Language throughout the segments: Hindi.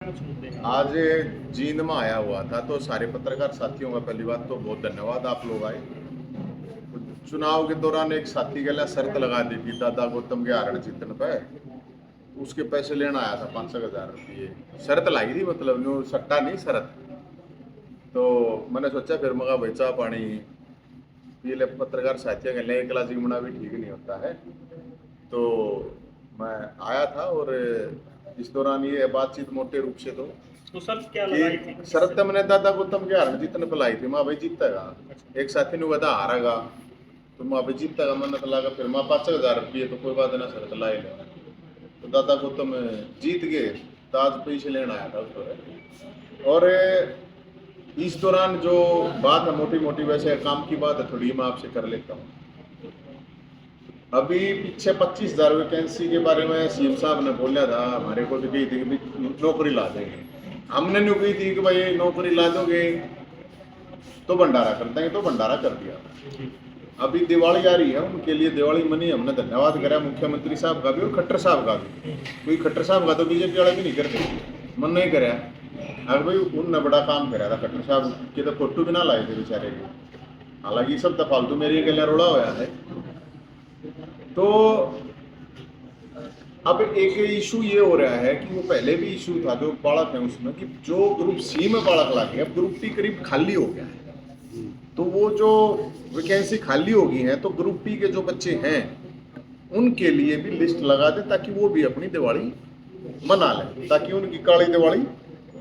आज जींद में आया हुआ था तो सारे पत्रकार साथियों का पहली बात तो बहुत धन्यवाद, आप लोग आए। चुनाव के दौरान एक साथी के लिए शर्त लगा दी थी दादा गौतम के हारण जीतने पे, उसके पैसे लेना आया था 5,000 रुपये। शर्त लाई थी, मतलब नो सट्टा नहीं, शर्त। तो मैंने सोचा फिर मगा भाई चाह पानी पी ले, पत्रकार साथियों के लिए एकला जीवना भी ठीक नहीं होता है। तो मैं आया था और इस दौरान ये बातचीत मोटे रूप से तो शर्त क्या लगाई थी? शरत मैंने दादा गौतम के हारण जीतने पे लाई थी, माँ भाई जीतेगा। एक साथी ने कहा हारेगा तो माँ भाई जीतेगा, मैंने तो लगा फिर माँ 5,000 रुपये तो कोई बात ना, शरत लाई ले। तो दादा गौतम जीत गए तो आज पैसे लेना आया था उसको। और इस दौरान जो बात है मोटी मोटी, वैसे काम की बात है थोड़ी, मैं आपसे कर लेता हूँ। अभी पीछे 25,000 वैकेंसी के बारे में सीएम साहब ने बोला था, हमारे को भी कही थी कि नौकरी ला देंगे। हमने नहीं कही थी कि भाई नौकरी ला दोगे तो भंडारा कर देंगे, तो भंडारा कर दिया। अभी दिवाली आ रही है, उनके लिए दिवाली मनी हमने धन्यवाद करा मुख्यमंत्री साहब का भी और खट्टर साहब का भी। कोई खट्टर साहब का तो बीजेपी वाला भी नहीं करते, मन नहीं कराया। अगर भाई उनने बड़ा काम कराया था, खट्टर साहब के तो फोटो भी ना लाए थे बेचारे के। हालांकि सब तो फालतू मेरी के लिए रोड़ा होया है। तो अब एक इशू ये हो रहा है कि वो पहले भी इशू था जो बालक है उसमें, कि जो ग्रुप सी में बालक लागे, अब ग्रुप टी करीब खाली हो गया है। तो वो जो वैकेंसी खाली होगी है तो ग्रुप टी के जो बच्चे हैं उनके लिए भी लिस्ट लगा दे, ताकि वो भी अपनी दिवाली मना लें, ताकि उनकी काली दिवाली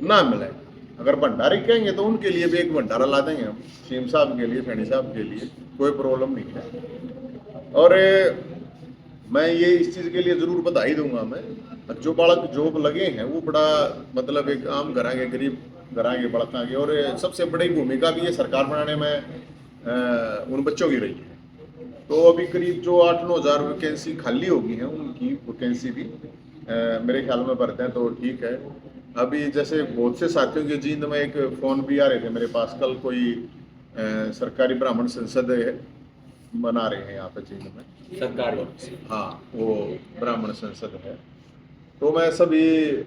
ना मिले। अगर भंडारे कहेंगे तो उनके लिए भी एक भंडारा ला देंगे हम, सीएम साहब के लिए, सैनी साहब के लिए, कोई प्रॉब्लम नहीं है। और मैं ये इस चीज़ के लिए ज़रूर बधाई दूंगा। मैं जो बालक जॉब लगे हैं वो बड़ा मतलब एक आम घरांगे, गरीब घरांगे बड़कांगे, और सबसे बड़ी भूमिका भी ये सरकार बनाने में उन बच्चों की रही है। तो अभी करीब जो 8-9 हज़ार वैकेंसी खाली होगी हैं उनकी वैकेंसी भी मेरे ख्याल में भरते हैं तो ठीक है। अभी जैसे बहुत से साथियों के जींद में एक फ़ोन भी आ रहे थे मेरे पास, कल कोई सरकारी ब्राह्मण संसद बना रहे हैं यहाँ पे जींद में, सरकारी, हाँ वो ब्राह्मण संसद है। तो मैं सभी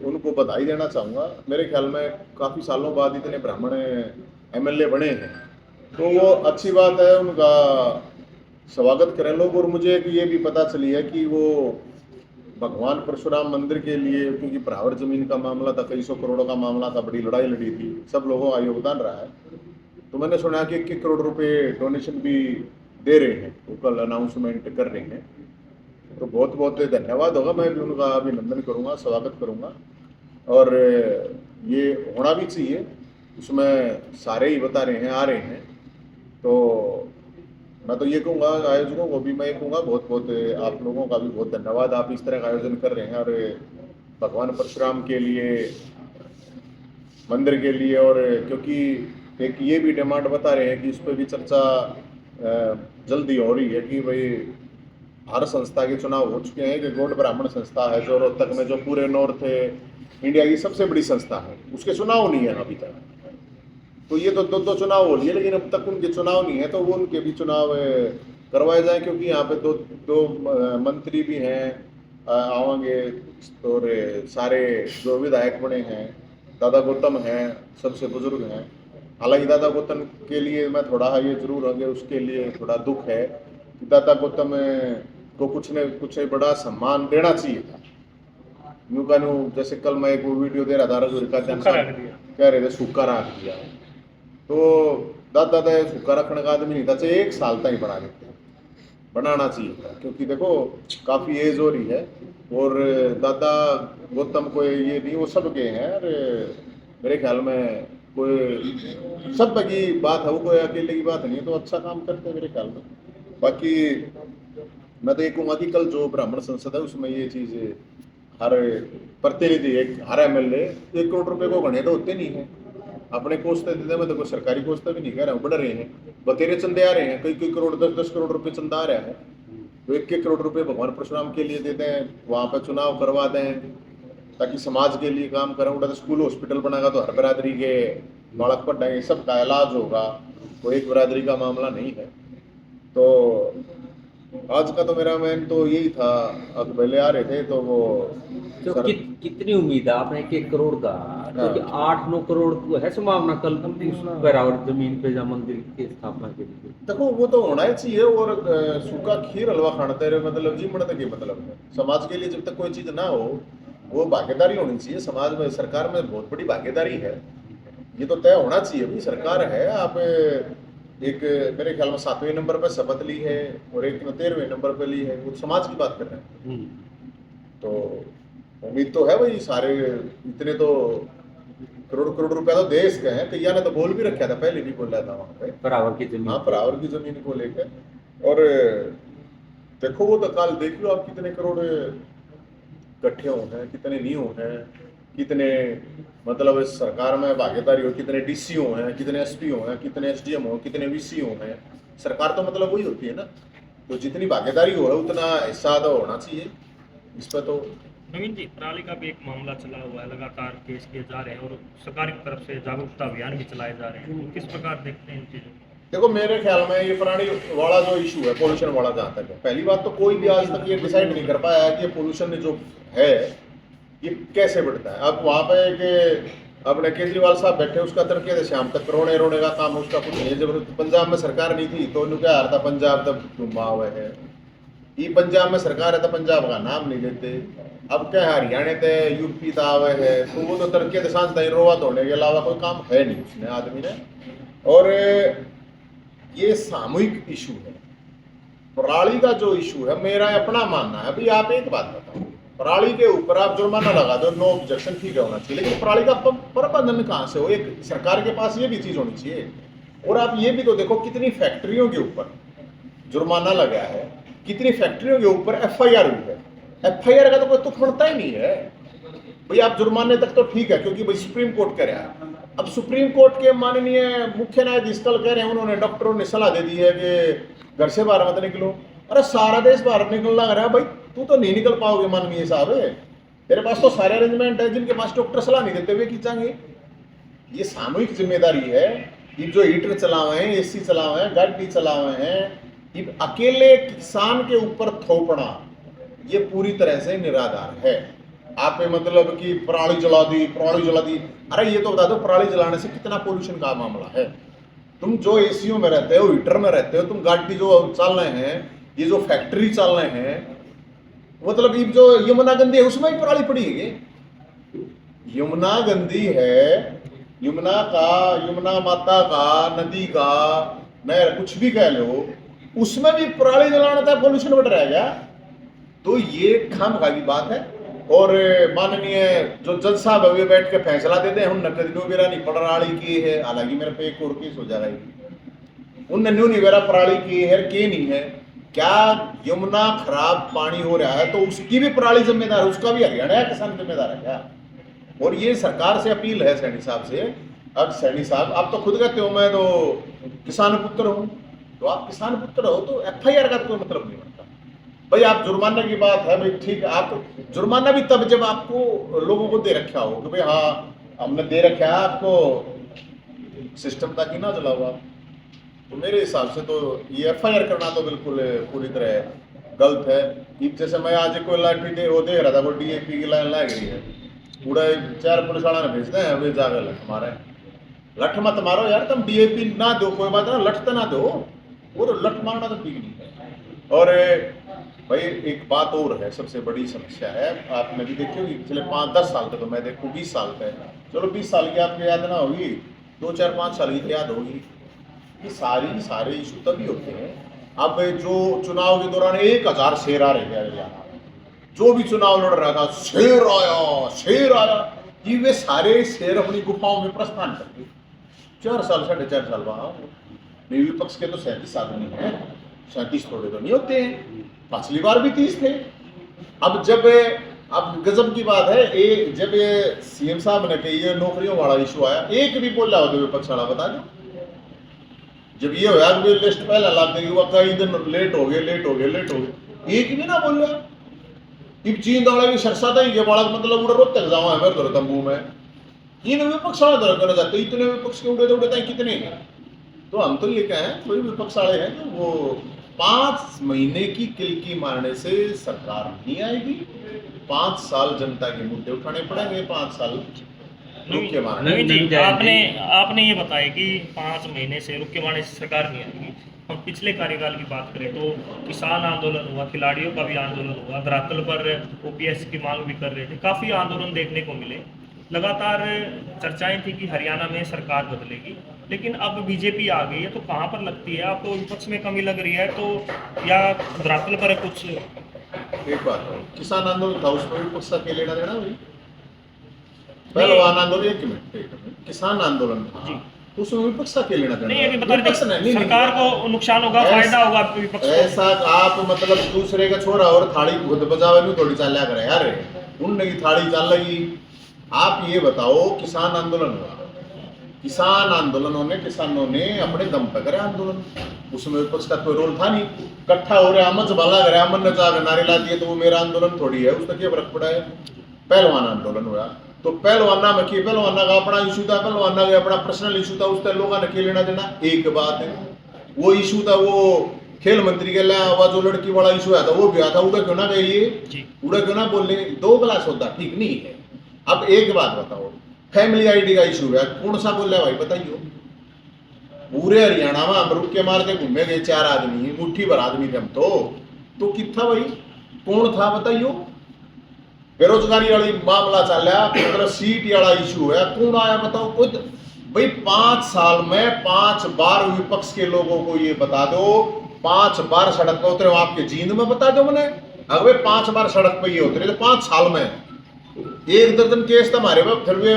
उनको बधाई देना चाहूँगा। मेरे ख्याल में काफ़ी सालों बाद इतने ब्राह्मण एमएलए बने हैं, तो वो अच्छी बात है, उनका स्वागत करें लोग। और मुझे एक ये भी पता चली है कि वो भगवान परशुराम मंदिर के लिए, क्योंकि बराबर जमीन का मामला था, कई सौ करोड़ों का मामला था, बड़ी लड़ाई लड़ी थी, सब लोगों का योगदान रहा है। तो मैंने सुना कि 1 करोड़ रुपए डोनेशन भी दे रहे हैं, वो कल अनाउंसमेंट कर रहे हैं। तो बहुत बहुत धन्यवाद होगा, मैं भी उनका अभिनंदन करूंगा, स्वागत करूंगा। और ये होना भी चाहिए, उसमें सारे ही बता रहे हैं, आ रहे हैं। तो मैं तो ये कहूँगा आयोजकों को भी, मैं ये कहूँगा बहुत बहुत आप लोगों का भी बहुत धन्यवाद, आप इस तरह का आयोजन कर रहे हैं। और भगवान परशुराम के लिए, मंदिर के लिए, और क्योंकि एक ये भी डिमांड बता रहे हैं कि इस पर भी चर्चा जल्दी हो रही है कि भाई हर संस्था के चुनाव हो चुके हैं, कि गौड़ ब्राह्मण संस्था है जो रोहतक में, जो पूरे नॉर्थ इंडिया की सबसे बड़ी संस्था है, उसके चुनाव नहीं है अभी तक। तो ये तो दो चुनाव हो लिए, लेकिन अब तक उनके चुनाव नहीं है, तो वो उनके भी चुनाव करवाए जाए, क्योंकि यहाँ पे दो मंत्री भी हैं आएंगे, और सारे जो विधायक बने हैं, दादा गौतम हैं, सबसे बुजुर्ग हैं। हालांकि दादा गौतम के लिए मैं थोड़ा ये जरूर होंगे, उसके लिए थोड़ा दुख है कि दादा गौतम को कुछ न कुछ बड़ा सम्मान देना चाहिए था। यूँ का यूँ, जैसे कल मैं एक वीडियो दे रहा था, कह रहे थे सूखा रख दिया। तो दादा सूखा रखने का आदमी नहीं था, चाहे 1 साल तक ही बना देते, बनाना चाहिए था, क्योंकि देखो काफ़ी एज हो रही है। और दादा गौतम को ये नहीं, वो सब के हैं, और मेरे ख्याल में कोई सब की बात है, वो कोई अकेले की बात नहीं है, तो अच्छा काम करते हैं मेरे ख्याल में। बाकी मैं तो ये कहूँगा कि कल जो ब्राह्मण संसद है उसमें ये चीज़, हर प्रतिनिधि, एक हर एमएलए 1 करोड़ रुपए को गणे तो होते नहीं है, अपने कोस्ते देते, मैं तो कोई सरकारी कोस्ता भी नहीं कह रहा हूँ, बढ़ रहे हैं, बतेरे चंदे आ रहे हैं, कई करोड़, 10-10 करोड़ रुपए चंदा आ रहा है। तो 1-1 करोड़ रुपए भगवान परशुराम के लिए देते हैं, वहाँ पर चुनाव करवा दें, ताकि समाज के लिए काम करें। उड़ा तो स्कूल हॉस्पिटल बनाएगा तो हर बिरादरी के बालक पढ़ाएंगे, सबका इलाज होगा, कोई एक बिरादरी का मामला नहीं है। तो आज का तो मेरा मैन तो यही था। अब पहले आ रहे थे तो वो तो सर कितनी उम्मीद है आपने 1 करोड़ का? क्योंकि हाँ। 8-9 करोड़ को है संभावना कल उस बराबर जमीन पे जहाँ मंदिर की स्थापना के लिए। देखो वो तो होना ही चाहिए। और सूखा खीर हलवा खाना तेरे मतलब जी मरने के मतलब है। समाज के लिए जब तक कोई चीज ना हो वो भागीदारी होनी चाहिए समाज में। सरकार में बहुत बड़ी भागीदारी है। ये तो तय होना चाहिए भाई। सरकार है आप एक मेरे ख्याल में 7वें नंबर पे शपथ ली है और एक ने 13वें नंबर पे ली है। वो समाज की बात कर रहे हैं। तो उम्मीद तो है भाई सारे इतने तो करोड़ करोड़ रुपया तो देश के हैं। कैया ने तो बोल भी रखा था, पहले भी बोला था वहां पे। बराबर की जमीन हाँ पे। बराबर की जमीन को लेकर। और देखो वो तो कल देख लो आप कितने करोड़ इकट्ठे हुए हैं, कितने नहीं हुए हैं, कितने मतलब इस सरकार में भागीदारी हो, कितने डीसी हुए हैं, कितने एसपी हुए हैं, कितने एसडीएम हो, कितने वीसी हुए हैं। सरकार तो मतलब वही होती है ना। तो जितनी भागीदारी हो है उतना हिस्सा तो होना चाहिए इस पर। तो नवीन जी, पराली का भी एक मामला चला हुआ है, लगातार केस किए जा रहे हैं और सरकार की तरफ से जागरूकता अभियान भी चलाए जा रहे हैं। तो किस प्रकार देखते हैं इन चीज़ों को? देखो मेरे ख्याल में ये पुरानी वाला जो इशू है पोल्यूशन वाला, जहाँ तक है, पहली बात तो कोई भी आज तक ये डिसाइड नहीं कर पाया है कि ये पोल्यूशन जो है ये कैसे बढ़ता है। अब वहाँ पे एक अपने केजरीवाल साहब बैठे, उसका तरीके थे शाम तक रोने रोने का काम, उसका कुछ नहीं है। जब पंजाब में सरकार नहीं थी तो उन्होंने क्या हार था, पंजाब तब घुमा हुआ है। ये पंजाब में सरकार है तो पंजाब का नाम नहीं लेते। अब क्या हरियाणा थे, यूपी था आवे है, तो वो तो तरीके सांझ तई रोवा धोने के अलावा कोई काम है नहीं उसने आदमी ने। और ये सामूहिक इशू है। पराली का जो इशू है, मेरा अपना मानना है भाई, आप एक बात बताओ, पराली के ऊपर आप जुर्माना लगा दो, नो ऑब्जेक्शन, ठीक है होना चाहिए, लेकिन पराली का प्रबंधन कहाँ से हो? एक सरकार के पास ये भी चीज होनी चाहिए। और आप ये भी तो देखो कितनी फैक्ट्रियों के ऊपर जुर्माना लगा है, कितनी फैक्ट्रियों के ऊपर एफआईआर हुई है। एफआईआर का तो कोई तुक बनता ही नहीं है भाई। आप जुर्माने तक तो ठीक है क्योंकि भाई सुप्रीम कोर्ट कह रहा है। अब सुप्रीम कोर्ट के माननीय मुख्य न्यायाधीश कल कह रहे हैं, उन्होंने डॉक्टरों ने सलाह दे दी है कि घर से बाहर मत निकलो। अरे सारा देश बाहर निकलना रहा है भाई, तू तो नहीं निकल पाओगे माननीय साहब। तेरे पास तो सारे अरेंजमेंट है, जिनके पास डॉक्टर सलाह नहीं देते हुए खींचांगे। ये सामूहिक जिम्मेदारी है। ये जो हीटर चलावे हैं, एसी चलावे हैं, गाड़ी चलावे हैं, ये अकेले किसान के ऊपर थोपना ये पूरी तरह से निराधार है। आप मतलब कि पराली जला दी, पराली जला दी। अरे ये तो बता दो पराली जलाने से कितना पोल्यूशन का मामला है। तुम जो एसीओ में रहते हो, हीटर में रहते हो, तुम गाड़ी जो चल रहे हैं, ये जो फैक्ट्री चल रहे हैं, मतलब ये जो यमुना गंदी है उसमें ही पराली पड़ी है। यमुना गंदी है, यमुना माता का, नदी का, नहर कुछ भी कह लो, उसमें भी पराली जलाना था, पोल्यूशन बढ़ रहा है क्या? तो ये खामखा की बात है। और माननीय जो जज साहब अभी बैठ के फैसला देते हैं, उन नकद न्यू मेरा नहीं पराली की है, हालांकि मेरे पे एक और केस हो जाएगा। उन न्यू नहीं मेरा पराली की है के नहीं है। क्या यमुना खराब पानी हो रहा है तो उसकी भी पराली जिम्मेदार है, उसका भी हरियाणा या किसान जिम्मेदार है क्या? और ये सरकार से अपील है सैनी साहब से। अब सैनी साहब आप तो खुद कहते हो मैं तो किसान पुत्र हूँ, तो आप किसान पुत्र हो तो एफआईआर का कोई मतलब नहीं बनता भाई। आप जुर्माना की बात है भाई, ठीक है, आप जुर्माना भी तब जब आपको लोगों को दे रखा हो कि भाई हाँ हमने दे रखा है आपको, सिस्टम तक ही ना चला हुआ। तो मेरे हिसाब से तो ये एफआईआर करना तो बिल्कुल पूरी तरह गलत है। जैसे मैं आज कोई लाठी दे वो देख रहा था, वो डीएपी की लाइन लग रही है, पूरा 4 पुलिस वाला ने भेजते हैं, वे जाकर लठ मारे। लठ मत मारो यार, तुम डीएपी ना दो कोई बात ना, लठ तो ना दो, वो तो लठ मारना तो ठीक नहीं है। और भाई एक बात और है, सबसे बड़ी समस्या है, आपने भी देखी होगी पिछले 5-10 साल का, तो मैं देखूँ 20 साल का है, चलो 20 साल की आपको याद ना होगी, 2-4-5 साल की याद होगी। ये सारे इशू तभी होते हैं अब जो चुनाव के दौरान 1000 शेर आ रहे हैं, जो भी चुनाव लड़ रहा था शेर आया शेर आया, ये वे सारे शेर अपनी गुफाओं में प्रस्थान करते 4 साल 4.5 साल बाद। विपक्ष के तो 37 आदमी हैं, 37 थोड़े तो नहीं होते हैं, पिछली बार भी 30 थे। अब गजब की बात है, जब ये सीएम साहब ने कही ये नौकरियों वाला इशू आया, एक भी बोला हो तो विपक्ष वाला बता दो। जब ये होया कि लिस्ट पहले ला देगी, वो कई दिन लेट हो गए, एक भी ना बोल रहा। इब चीन दौड़ा भी सरसा था, ये बड़ा मतलब उड़े रोते जाओ है मेरे दर तंबू में, इन विपक्ष वाला दर करना चाहते, इतने विपक्ष के उड़े कितने हैं। तो हम तो ये कहें कोई विपक्ष वाले हैं तो वो 5 महीने की किल्की मारने से सरकार नहीं आएगी। 5 साल जनता के मुद्दे उठाने पड़ेंगे, 5 साल रुक के मारने। नवीन जी, नहीं जाएंगे। आपने ये बताया कि 5 महीने से रुक के मारने से सरकार नहीं आएगी। हम पिछले कार्यकाल की बात करें तो किसान आंदोलन हुआ, खिलाड़ियों का भी आंदोलन हुआ, धरातल पर ओपीएस की मांग भी कर रहे थे, काफ़ी आंदोलन देखने को मिले। लगातार चर्चाएं थी कि हरियाणा में सरकार बदलेगी, लेकिन अब बीजेपी आ गई है, तो कहाँ पर लगती है आपको विपक्ष में कमी लग रही है तो, या धरातल पर कुछ? एक बात है, किसान आंदोलन था उसमें विपक्ष का क्या लेना देना भाई? पहलवान आंदोलन, एक मिनट, किसान आंदोलन था जी। तो उसमें विपक्ष का क्या लेना देना? नहीं, अभी बता रहे विपक्ष ने- नहीं, सरकार को नुकसान होगा, फायदा होगा विपक्ष को। ऐसा आप मतलब दूसरे का छोरा और थाली खुद बजावे नहीं थोड़ी चाल्या करे यार, उनने की थाली चल लगी। आप ये बताओ, किसान आंदोलन हुआ, किसान आंदोलनों ने, किसानों ने अपने दम पर करे आंदोलन, उसमें विपक्ष का कोई रोल था नहीं। इकट्ठा हो रहे अमन जबाला करे, अमन ने चाह नारे ला दिए तो वो मेरा आंदोलन थोड़ी है, उसका क्या फर्क पड़ा है? पहलवान आंदोलन हुआ तो पहलवाना में की, पहलवाना का अपना इशू था, पहलवाना का अपना पर्सनल इशू था, उससे लोगों ने क्या लेना देना? एक बात है, वो इशू था वो खेल मंत्री के लिए आवा, जो लड़की वाला इशू आया था वो भी आया था, उड़ा क्यों ना कहिए, उड़ा क्यों ना बोले, दो गिलास होता ठीक नहीं है। अब एक बात बताओ, फैमिली आईडी का इशू है, कौन सा बोल रहा है भाई बताइए? पूरे हरियाणा में हम रुक के मारते घूमे गए 4 आदमी, मुट्ठी भर आदमी थे हम तो कितना भाई, कौन था बताइयो? बेरोजगारी वाली मामला चल रहा, 15 सीट वाला इशू है, कौन आया बताओ? खुद भाई 5 साल में 5 बार विपक्ष के लोगों को ये बता दो, 5 बार सड़क पर उतरे हो, आपके जींद में बता दो मैंने, अगर 5 बार सड़क पर ये उतरे तो 5 साल में 1 दर्जन केस तो हमारे में, फिर भी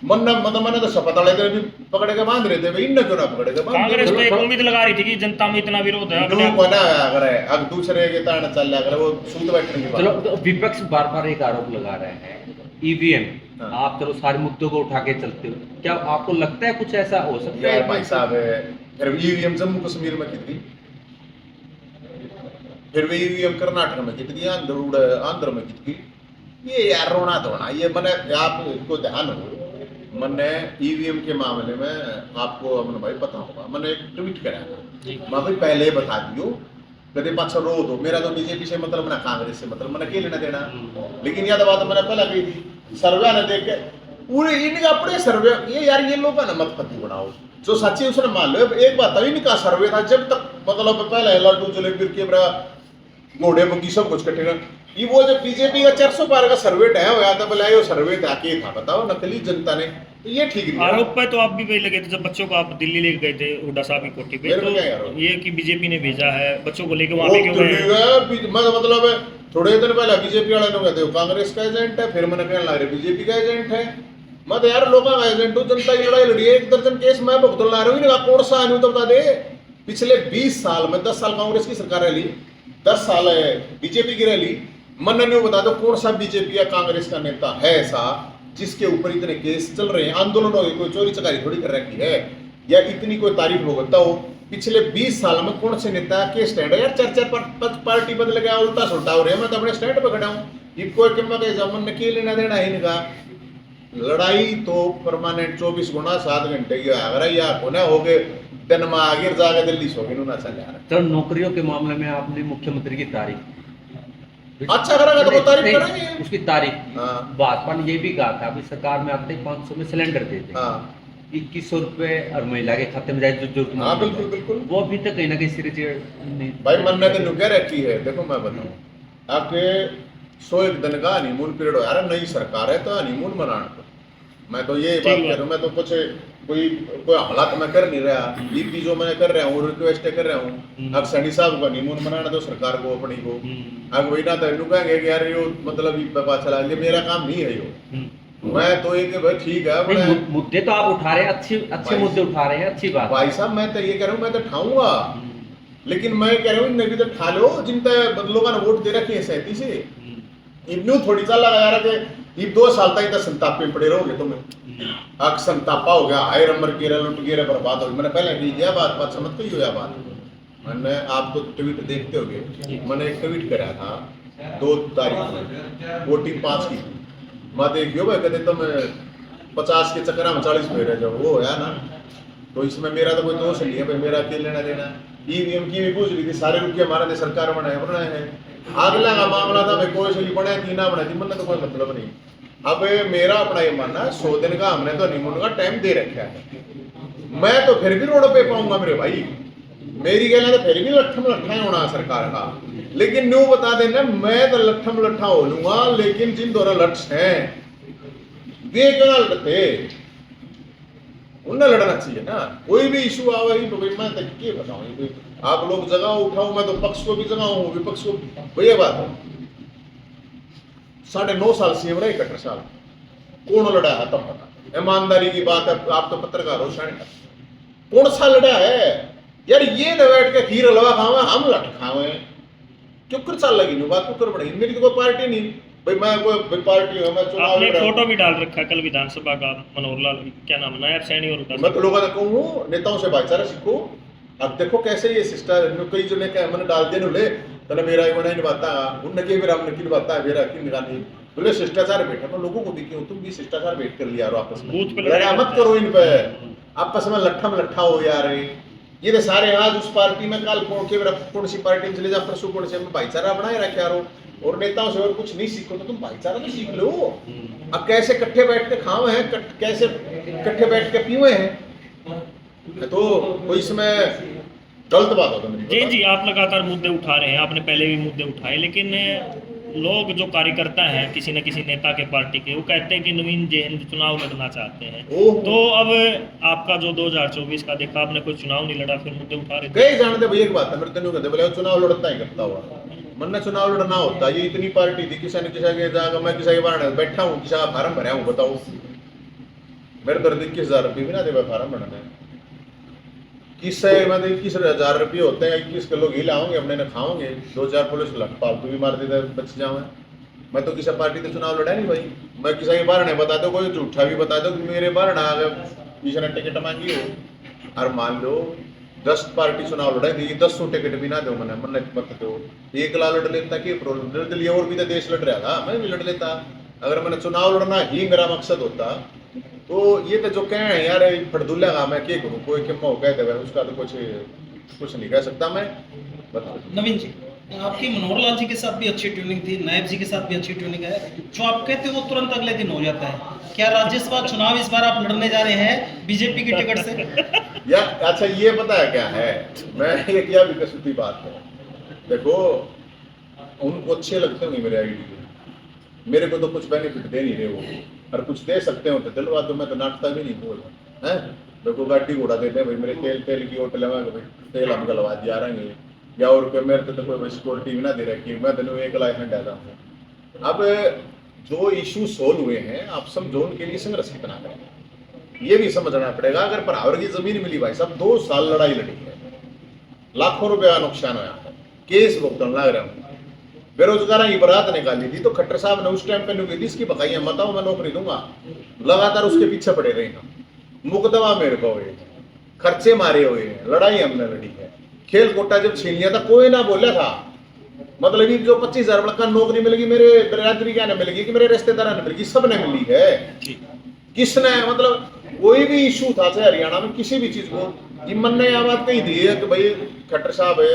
मैंने तो शपथ वाले दिन भी पकड़े के बांध रहे थे भाई, इनने क्यों ना पकड़े के बांध कांग्रेस तो एक उम्मीद लगा रही थी कि जनता में इतना विरोध है, अपने आप- अब दूसरे के तान चल रहा करे, वो सूत बैठने की चलो, बात। तो विपक्ष बार बार एक आरोप लगा रहे हैं ईवीएम, हाँ। आप चलो सारे मुद्दों को उठा के चलते हो, क्या आपको लगता है कुछ ऐसा हो सकता यार है? भाई साहब है, फिर ईवीएम जम्मू कश्मीर में कितनी, फिर भी ईवीएम कर्नाटक में कितनी, आंध्र में कितनी, ये यार रोना धोना, ये मैंने आपको ध्यान हो, मैंने ईवीएम के मामले में आपको अमन भाई पता होगा, मैंने एक ट्वीट कराया था, मैं भाई पहले बता दियो, कदे पाछा रो दो, मेरा तो बीजेपी से मतलब ना कांग्रेस से मतलब, मैंने क्या लेना देना। लेकिन याद बात मैंने पहले कही थी, सर्वे ने देख के पूरे इनका अपने सर्वे, ये यार ये लोग ना मत पति बनाओ, जो सच्ची उसने मान लो। एक बात है, इनका सर्वे था जब तक मतलब पहले लड्डू जलेबी के घोड़े बग्गी सब कुछ कटेगा, ये वो जब बीजेपी का 400 पार का सर्वे टया हुआ था, बोला ये सर्वे था के था बताओ, नकली जनता ने, तो ये ठीक नहीं है। आरोप पे तो आप भी वही लगे थे जब बच्चों को आप दिल्ली लेके गए थे हुड्डा साहब की कोठी पे, मेरे को तो क्या आरोप? ये कि बीजेपी ने भेजा है बच्चों को लेके वो वहां पे क्यों गए? मतलब थोड़े दिन पहले बीजेपी वाले लोग कहते हो कांग्रेस का एजेंट है, फिर मैंने कहने लग रहे बीजेपी का एजेंट है। मैं तो यार लोगों का एजेंट हूँ, जनता की लड़ाई लड़ी है, 1 दर्जन केस मैं भुगतने ला रहा हूँ, इनका कौन सा है तो बता दे। पिछले 20 साल में 10 साल कांग्रेस की सरकार रही, 10 साल बीजेपी की रही, मन नहीं बता दो कौन सा बीजेपी या कांग्रेस का नेता है ऐसा जिसके ऊपर इतने केस चल रहे हैं, आंदोलन हो, कोई चोरी चकारी थोड़ी कर रखी है, या इतनी कोई तारीफ हो बताओ। पिछले 20 साल में कौन से नेता के स्टैंड है यार? 4 पार्टी बदल गया, उल्टा सुल्टा हो रहा है, मैं तो अपने स्टैंड पर खड़ा हूँ, इनको जमन ने के लेना देना है इनका। लड़ाई तो परमानेंट 24 गुना 7 घंटे की अगर या होना हो गए दिन में आगे जाके दिल्ली सो गए ना चल यार। तो नौकरियों के मामले में आपने मुख्यमंत्री की तारीफ, अच्छा करेगा तो वो तारीफ नहीं, करेंगे। उसकी तारीफ की। हाँ। भाजपा ने ये भी कहा था अभी सरकार में आते ही 500 में सिलेंडर देते हैं, हाँ 2100 रुपए और महिला के खाते में जाए जो जरूरतमंद हाँ है। बिल्कुल बिल्कुल वो अभी तक कहीं ना कहीं सिरे चढ़ नहीं। भाई मन ने तो नुक्या रखी है। देखो मैं बताऊं आपके 101 दिन का हनीमून पीरियड हो यार, नई सरकार है तो हनीमून मनाना तो मैं तो ये बात कर रहा हूँ। मैं तो कुछ कोई हमला तो मैं कर नहीं रहा, ये जो मैं कर रहा हूँ रिक्वेस्ट कर रहा हूँ। अब सैनी साहब को हनीमून मनाना तो सरकार को अपनी को अब वही ना तो कहेंगे कि यार यो मतलब पता चला ये मेरा काम नहीं है यो। मैं तो एक भाई ठीक है नहीं, मुद्दे तो आप उठा रहे हैं, अच्छे भाई- मुद्दे उठा रहे हैं, अच्छी बात। भाई साहब मैं तो ये कह रहा हूँ मैं तो ठाऊंगा, लेकिन मैं कह रहा हूँ इनने भी तो ठा लो जिनका लोगों ने वोट दे रखी है 37 से। इब्नू थोड़ी चल लगा यार कि ये 2 साल तक तो संतापे पड़े रहोगे तुम्हें। अब संतापा हो गया, हाय रमर गिरा लुट गिरा बर्बाद हो गई। मैंने पहले की दिया बात समझ तो ही हो बात। मैंने आपको ट्वीट देखते होगे, मैंने एक ट्वीट करा था 2 तारीख में वोटिंग 5 की। मैं देखियो भाई कहते तुम 50 के चक्कर में 40 फेरे जब वो है ना, तो इसमें मेरा तो कोई दोष नहीं है भाई, मेरा क्या लेना देना। ईवीएम की भी पूछ रही थी, सारे रुपये हमारे ने सरकार बनाए हैं। अगला का मामला था भाई कोई से बने थी ना बने थी, मन तो कोई मतलब नहीं। अब मेरा अपना ये मानना है 100 दिन का हमने तो हनीमून का टाइम दे रखा है, मैं तो फिर भी रोड पे पाऊंगा मेरे भाई, मेरी कहना तो फिर भी लट्ठम लट्ठा होना सरकार का, लेकिन न्यू बता देना मैं तो लट्ठम लट्ठा हो लूंगा, लेकिन जिन दोनों लट्ठ हैं वे क्यों लड़ते, उन्हें लड़ना चाहिए ना। कोई भी इशू आवेगी तो भाई मैं तक के बताऊं, आप लोग जगह उठाओ, मैं तो पक्ष को भी जगाऊं विपक्ष को, वही बात है। 9.5 साल सीएम रहे कटर साल, कौन लड़ा है तब पता, ईमानदारी की बात है, आप तो पत्रकार हो शायद, कौन सा लड़ा है यार, ये न बैठ के खीर हलवा खावे हम लट खावे, क्यों कर साल लगी नु बात क्यों कर पड़ी, मेरी तो कोई पार्टी नहीं भाई, मैं कोई पार्टी हूं, मैं चुनाव आपने लड़ रहा हूं। फोटो भी डाल रखा है कल विधानसभा का, मनोहर लाल क्या नाम, नायब सैनी और मैं तो लोगों ने कहूँ नेताओं से भाईचारा सीखो। अब देखो कैसे ये सिस्टर कई जो ने कहा मैंने डाल दिए नुले तने मेरा ही नहीं निभाता, उनने के मेरा हमने की निभाता है, मेरा की निकाली बोले शिष्टाचार बैठा, तो लोगों को भी क्यों तुम भी शिष्टाचार बैठ कर लिया आपस में, बूथ पे लड़ा मत करो इन पे, आपस में लट्ठा में लट्ठा हो यार। ये तो सारे आज उस पार्टी में काल कौन सी पार्टी में चले जा, परसों कौन से भाईचारा बनाए रखे यारो, और नेताओं से और कुछ नहीं सीखो तो तुम भाईचारा तो सीख लो। अब कैसे कट्ठे बैठ के खावे हैं, कैसे कट्ठे बैठ के पीवे हैं, तो कोई इसमें गलत बात होता है। जी जी, आप लगातार मुद्दे उठा रहे हैं, आपने पहले भी मुद्दे उठाए, लेकिन लोग जो कार्यकर्ता हैं किसी न किसी नेता के पार्टी के, वो कहते हैं कि नवीन जैन चुनाव लड़ना चाहते हैं, तो अब आपका जो 2024 का देखा, आपने कोई चुनाव नहीं लड़ा, फिर मुद्दे उठा रहे थे। कई जानते भैया एक बात है, मेरे तो नहीं कहते बोले चुनाव लड़ता ही करता हुआ, मन ने चुनाव लड़ना होता, ये इतनी पार्टी थी, किसी ने किसी के जाकर मैं किसी के बारे बैठा हूँ, किसी का फार्म भरा हूँ, बताओ मेरे दर्द 21,000 रुपये भी ना दे फार्म भरने, किससे मतलब 21,000 रुपये होते हैं, 21 किलो घी लाओगे अपने ने खाओगे, 2-4 पुलिस फालतू भी मार देते बच जाओ। मैं तो किसी पार्टी से चुनाव लड़ा नहीं भाई, मैं किसी के बारे में बता दो, कोई झूठा भी बता दो कि मेरे बारे ना अगर किसी ने टिकट मांगी हो, और मान लो 10 पार्टी चुनाव लड़ाई थी, 10 टिकट भी ना दो मैंने मन मत दो, एक ला लड़ लेता कि लड़ लिए, और भी तो देश लड़ रहा था, मैं भी लड़ लेता। अगर मैंने चुनाव लड़ना ही मेरा मकसद होता तो ये तो जो कह रहे हैं यार फटदुल्ला काम है, क्या करूँ, कोई क्यों कह दे उसका तो कुछ नहीं कह सकता मैं। नवीन जी, आपकी मनोहर लाल जी के साथ भी अच्छी ट्यूनिंग थी, नायब जी के साथ भी अच्छी ट्यूनिंग है, जो आप कहते हो वो तुरंत अगले दिन हो जाता है, क्या राज्यसभा चुनाव इस बार आप लड़ने जा रहे हैं बीजेपी की टिकट से? या अच्छा ये पता है क्या है, मैं ये क्या विकसित बात है, देखो उनको अच्छे लगते होंगे मेरे आइडिया, मेरे को तो कुछ बेनिफिट दे नहीं रहे वो, और कुछ दे सकते हो तो दिलवा दो, मैं तो नाटता भी नहीं बोल है, देखो गाड़ी घोड़ा देते हैं भाई, मेरे तेल की होटल में तेल हम गलवा दिया रहेंगे, या और मेरे तो कोई सिक्योरिटी भी ना दे रखी, मैं तेन एक लाइसेंस डाला हूँ। अब जो इशू सोल्व हुए हैं आप समझो, उनके लिए संघर्ष कितना करेंगे ये भी समझना पड़ेगा। अगर परावर की जमीन मिली भाई साहब, 2 साल लड़ाई लड़ी है, लाखों रुपया नुकसान हुआ है, केस भुगतन लग रहा हूँ, बेरोजगार की बरात निकाली थी तो खट्टर साहब ने उस टाइम पे नहीं थी, इसकी बकाइयां बताओ मैं नौकरी दूंगा, लगातार उसके पीछे पड़े रहे हैं, मुकदमा मेरे को हुए, खर्चे मारे हुए हैं, लड़ाई हमने लड़ी है, खेल कोटा जब छीन लिया था कोई ना बोला था, मतलब कि जो 25,000 का नौकरी मिलेगी मेरे बरादरी क्या ने मिलेगी कि मेरे रिश्तेदार ने मिलेगी, सब ने मिली है, किसने मतलब कोई भी इशू था चाहे हरियाणा में किसी भी चीज को, मन ने यह बात कही थी कि भाई खट्टर साहब है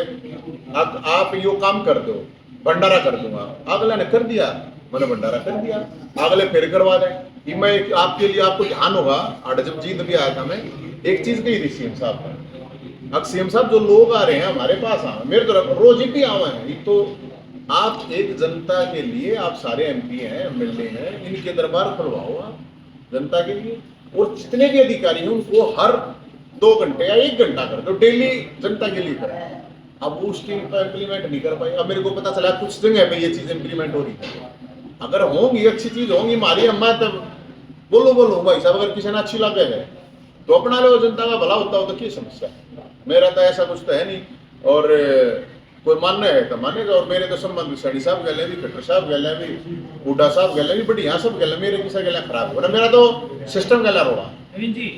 आप यो काम कर दो, भंडारा कर दूंगा, अगले ने कर दिया, मैंने भंडारा कर दिया, अगले फिर करवा दें। मैं आपके लिए आपको ध्यान होगा, और जब जीत भी आया था मैं एक चीज कही थी सीएम साहब को, अब सीएम साहब जो लोग आ रहे हैं हमारे पास आ मेरे तो रोज ही भी आवे हैं, एक तो आप एक जनता के लिए आप सारे एमपी हैं एमएलए हैं, इनके दरबार खुलवाओ आप जनता के लिए, और जितने भी अधिकारी हैं उनको हर 2 घंटे या 1 घंटा कर दो, डेली जनता के लिए करें। अब वो उसकी इम्प्लीमेंट नहीं कर पाई, अब मेरे को पता चला कुछ जगह पे ये चीज इम्प्लीमेंट हो रही है, अगर होंगी अच्छी चीज होंगी हमारी अम्मा तब बोलो भाई साहब, अगर किसी ने अच्छी लगे है तो अपना लो, जनता का भला होता हो तो क्या समस्या है, मेरा तो ऐसा कुछ तो है नहीं, और कोई मानना है तो मानेगा, और मेरे तो संबंध सैनी साहब गले भी, खट्टर साहब गले भी, हुड्डा साहब गले भी, बढ़िया सब गले, मेरे किसी गला खराब हो, मेरा तो सिस्टम गला रोड़ा। नवीन जी,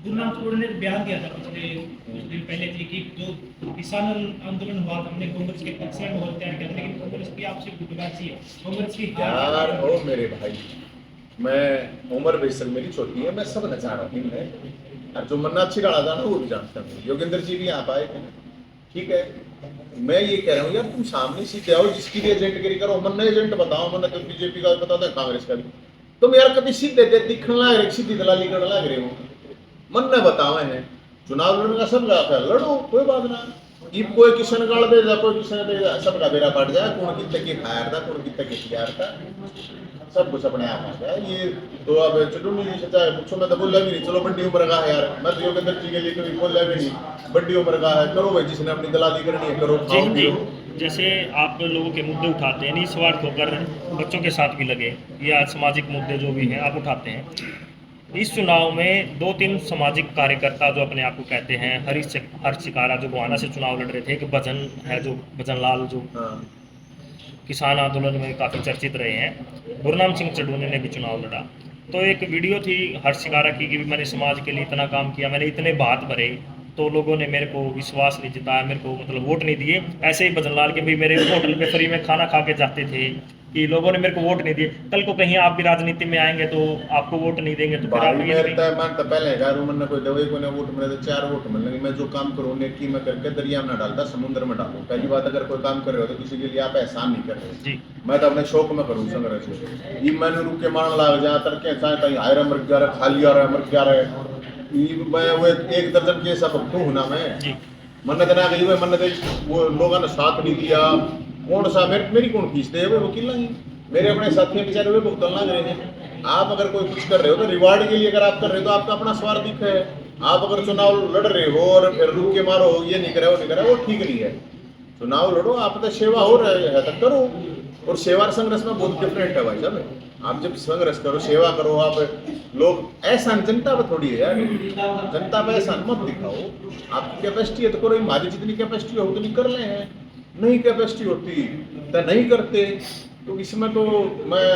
गुरुनाथ गौड़ ने बयान दिया था पिछले कुछ दिन पहले थी कि जो किसान आंदोलन हुआ था हमने कांग्रेस के पक्ष में माहौल तैयार किया, लेकिन कांग्रेस की आपसे गुटबाजी है, कांग्रेस की यार ओ मेरे भाई, मैं उम्र बेशक मेरी छोटी है, मैं सब न जान रहा हूँ, और जो मन्ना अच्छी डाला था ना वो भी जानता हूँ, योगेंद्र जी भी आप आए थे, ठीक है, मैं ये कह रहा हूँ यार तुम सामने सीधे आओ, जिसकी भी एजेंटगिरी करो, मन एजेंट बताओ, मन तो बीजेपी का बता दो, कांग्रेस का भी। तुम यार कभी सीधे दिखने लग रहे, सीधी दलाली करने लग रहे हो, मन ने बताओ है चुनाव लड़ने का सब है, लड़ो कोई बात ना। ये कोई किसान गाड़ दे जा, कोई किसान दे जा, सबका बेरा पड़ जाए, कौन कितने की फायर था, कौन कितने की तैयार था, सब कुछ अपने आप आ जाए। ये तो अब चटुनी जी सच्चा पूछो, मैं तो बोला भी नहीं, चलो बड़ी उम्र का है यार, मैं तो योगेंद्र जी के लिए कभी बोला भी नहीं, बड़ी उम्र का है, करो भाई, जिसने अपनी दलाली करनी है करो, जी खाओ जी, पियो। जैसे आप लोगों के मुद्दे उठाते हैं, निस्वार्थ होकर बच्चों के साथ भी लगे, या सामाजिक मुद्दे जो भी हैं आप उठाते हैं। इस चुनाव में 2-3 सामाजिक कार्यकर्ता जो अपने आप को कहते हैं, हरीश चिकारा जो गोहाना से चुनाव लड़ रहे थे, एक भजन है जो भजन लाल जो हाँ किसान आंदोलन में काफ़ी चर्चित रहे हैं, गुरनाम सिंह चढ़ूने ने भी चुनाव लड़ा। तो एक वीडियो थी हर्ष शिकारा की कि मैंने समाज के लिए इतना काम किया, मैंने इतने बात भरे, तो लोगों ने मेरे को विश्वास नहीं जताया, मेरे को मतलब वोट नहीं दिए। ऐसे ही भजनलाल के भी मेरे होटल पे फ्री में खाना खा के जाते थे कि लोगों ने मेरे को वोट नहीं दिए। कल को कहीं आप भी राजनीति में आएंगे तो आपको वोट नहीं देंगे, तो फिर आप भाई ये मेरे नहीं- तो मैं तो पहले कह रहा हूं, मैंने कोई दवाई को वोट मिले तो 4 वोट मिलेंगे, मैं जो काम करूँ नेकी में करके दरिया में ना डालता, समुद्र में डालूं। पहली बात, अगर कोई काम कर रहे हो तो किसी के लिए आप एहसान नहीं कर रहे, जी मैं तो अपने शौक में करूँ संघर्ष। ये मैंने रुक के मारने लग जा तड़के चाहे कहीं हायरा मर जा रहा, खाली आ रहा है, मर जा रहा है, ये मैं वो 1 दर्जन के सब भक्तू हूँ ना मैं। जी मन्नत ना गई हुई, मन्नत वो लोगों ने साथ नहीं दिया, कौन सा मेरी कौन खींचते हैं, वो वकील नहीं, मेरे अपने साथी बेचारे हुए भुगतान लग रहे हैं। आप अगर कोई कुछ कर रहे हो तो रिवार्ड के लिए अगर आप कर रहे हो तो आपका अपना स्वार्थ दिख है। आप अगर चुनाव लड़ रहे हो और फिर रुक के मारो, ये नहीं करे वो नहीं करे, वो ठीक नहीं है। चुनाव लड़ो, आप तो सेवा हो रहे है तो करो, और सेवा और संघर्ष में बहुत डिफरेंट है भाई साहब। आप जब संघर्ष करो, सेवा करो, आप लोग एहसान जनता पर थोड़ी है यार, जनता पे एहसान मत दिखाओ। आपकी कैपेसिटी है तो करो, हमारी जितनी कैपेसिटी हो उतनी कर ले हैं, नहीं कैपेसिटी होती तो नहीं करते। तो इसमें तो मैं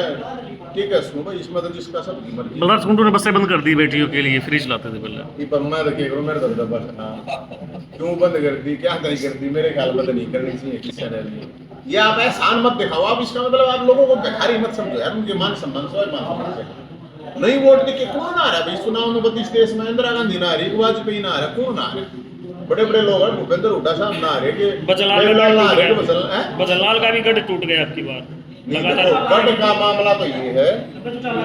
ठीक है सुनो भाई, इसमें तो जिसका सब मर्जी। बलराज कुंडू ने बसें बंद कर दी बेटियों के लिए, फ्री चलाते थे पहले। ये पर मैं तो क्या करूं, मेरे तो बस हाँ क्यों बंद कर दी, क्या नहीं कर दी, मेरे ख्याल में तो नहीं करनी चाहिए किसी ने भी। ये आप एहसान मत दिखाओ, आप इसका मतलब आप लोगों को भिखारी मत समझो यार, उनके मान सम्मान से मान सम्मान से नहीं वोट देके कौन आ रहा है भाई चुनाव में? 32 देश में इंदिरा गांधी ना आ रही, वाजपेयी ना आ रहा, कौन आ रहा है? बड़े बड़े लोग हैं, भूपेंद्र हुड्डा साहब ना आ रहे, कि बजनलाल ना आ रहे, का बजनलाल का भी गढ़ टूट गया आपकी बात लगातार। गढ़ का मामला तो ये है।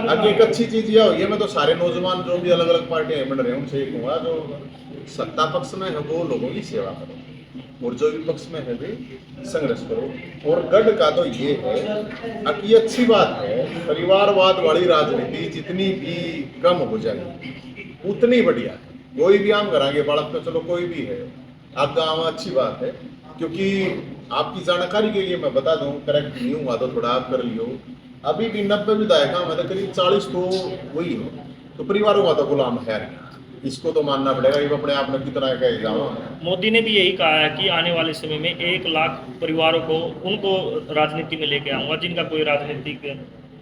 अब एक अच्छी चीज यह हुई है, मैं तो सारे नौजवान जो भी अलग अलग पार्टियां बन रहे हैं उनसे एक कहूँगा, जो सत्ता पक्ष में है वो लोगों की सेवा करो, और जो विपक्ष में है वे संघर्ष करो। और गढ़ का तो ये है, अब ये अच्छी बात है, परिवारवाद वाली राजनीति जितनी भी कम हो जाएगी उतनी बढ़िया है। कोई भी आम कराएंगे बालक तो चलो कोई भी है, आपका आम अच्छी बात है। क्योंकि आपकी जानकारी के लिए मैं बता दूं, करेक्ट नहीं हुआ तो थोड़ा आप कर लियो, अभी भी 90 विधायक मतलब करीब 40 तो वही हो, तो परिवारों का तो गुलाम है नहीं, इसको तो मानना पड़ेगा। ये अपने आप में कितना कह जाओ। मोदी ने भी यही कहा है कि आने वाले समय में 1 लाख परिवारों को उनको राजनीति में लेके आऊंगा जिनका कोई राजनीतिक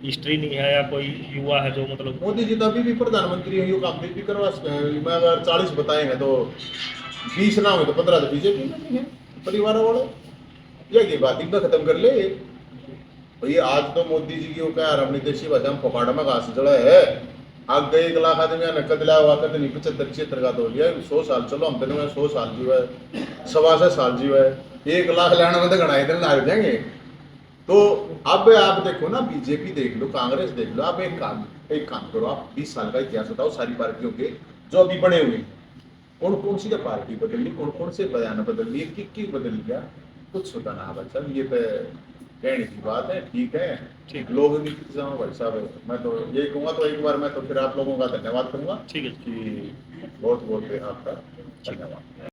हिस्ट्री नहीं है, या कोई युवा है जो मतलब। मोदी जी तो अभी भी प्रधानमंत्री है, यो काम भी करवा सकते हैं। मैं अगर 40 बताएंगे तो 20 ना हो तो 15 तो बीजेपी में नहीं है परिवारों वाले। ये बात ही खत्म कर ले भैया। आज तो मोदी जी की वो क्या अपनी देशी भाषा में पकड़ में घास जड़ा है। आगे 1 लाख आदमी ने कदला हुआ कद नहीं 75-76 का तो लिया 100 साल, चलो हम तो 100 साल जीवा है, 125 साल जीवा है, 1 लाख लाने में तो गणाए दिन लाग जाएंगे। तो अब आप देखो ना, बीजेपी देख लो, कांग्रेस देख लो, आप एक काम करो, आप 20 साल का इतिहास बताओ सारी पार्टियों के जो अभी बने हुए हैं, कौन कौन सी पार्टी बदल ली, कौन कौन से बयान बदल लिए, कि बदल लिया, कुछ होता ना बच्चा। ये तो कहने की बात है, ठीक है, लोग भी भाई साहब। मैं तो यही कहूँगा, तो एक बार मैं तो फिर आप लोगों का धन्यवाद करूँगा ठीक है कि बहुत बहुत आपका धन्यवाद।